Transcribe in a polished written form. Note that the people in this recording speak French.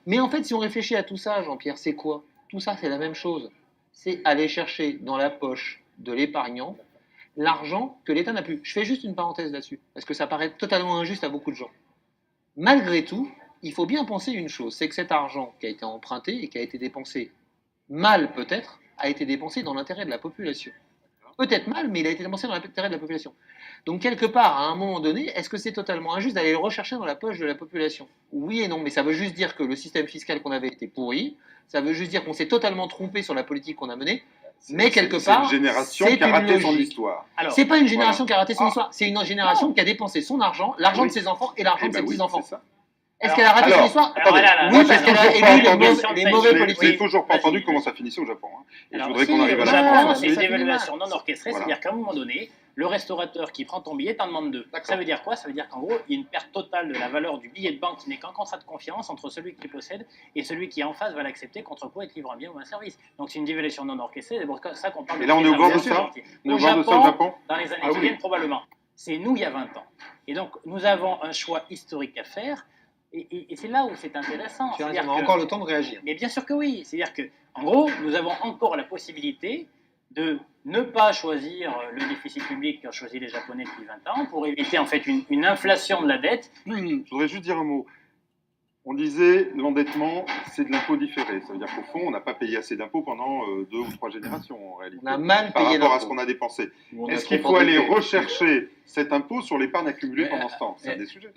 Mais en fait, si on réfléchit à tout ça, Jean-Pierre, c'est quoi? Tout ça, c'est la même chose. C'est aller chercher dans la poche de l'épargnant l'argent que l'État n'a plus. Je fais juste une parenthèse là-dessus, parce que ça paraît totalement injuste à beaucoup de gens. Malgré tout, il faut bien penser une chose, c'est que cet argent qui a été emprunté et qui a été dépensé mal peut-être, a été dépensé dans l'intérêt de la population. Peut-être mal, mais il a été dépensé dans l'intérêt de la population. Donc quelque part, à un moment donné, est-ce que c'est totalement injuste d'aller le rechercher dans la poche de la population? Oui et non, mais ça veut juste dire que le système fiscal qu'on avait été pourri, ça veut juste dire qu'on s'est totalement trompé sur la politique qu'on a menée, mais quelque part, c'est une génération c'est qui a une raté son logique. histoire. C'est pas une génération Voilà. qui a raté son histoire, c'est une génération qui a dépensé son argent, l'argent Oui. de ses enfants et l'argent Eh de ben ses oui, petits-enfants. c'est ça. Est-ce qu'elle a raté son histoire? Attendez, Oui, parce qu'elle a élu les mauvais Je n'ai politiques. toujours pas entendu comment ça finissait au Japon. Hein. Et je Alors, voudrais si, qu'on arrive au à la Japon, fin. c'est une ça finit dévaluation mal. non orchestrée, Voilà. c'est-à-dire qu'à un moment donné, le restaurateur qui prend ton billet t'en demande deux. D'accord. Ça veut dire quoi? Ça veut dire qu'en gros, il y a une perte totale de la valeur du billet de banque qui n'est qu'un contrat de confiance entre celui qui le possède et celui qui en face va l'accepter contre quoi il te livre un bien ou un service. Donc c'est une dévaluation non orchestrée, c'est pour ça qu'on parle Et là, on est au bord de crise ça. entière. On est Au au bord de ça au Japon. dans les années Ah qui oui. viennent, probablement. C'est nous il y a 20 ans. Et donc, nous avons un choix historique à faire. Et c'est là où c'est intéressant. On a encore le temps de réagir. Mais bien sûr que oui. C'est-à-dire que, en gros, nous avons encore la possibilité de ne pas choisir le déficit public qu'ont choisi les Japonais depuis 20 ans pour éviter en fait une inflation de la dette. Je voudrais juste dire un mot. On disait l'endettement, c'est de l'impôt différé. Ça veut dire qu'au fond, on n'a pas payé assez d'impôts pendant 2 ou 3 générations en réalité. On a mal Par payé rapport à ce d'impôts. qu'on a dépensé. On a Est-ce qu'il trop faut aller endetté. rechercher cet impôt sur l'épargne accumulée pendant ce temps? C'est un des sujets.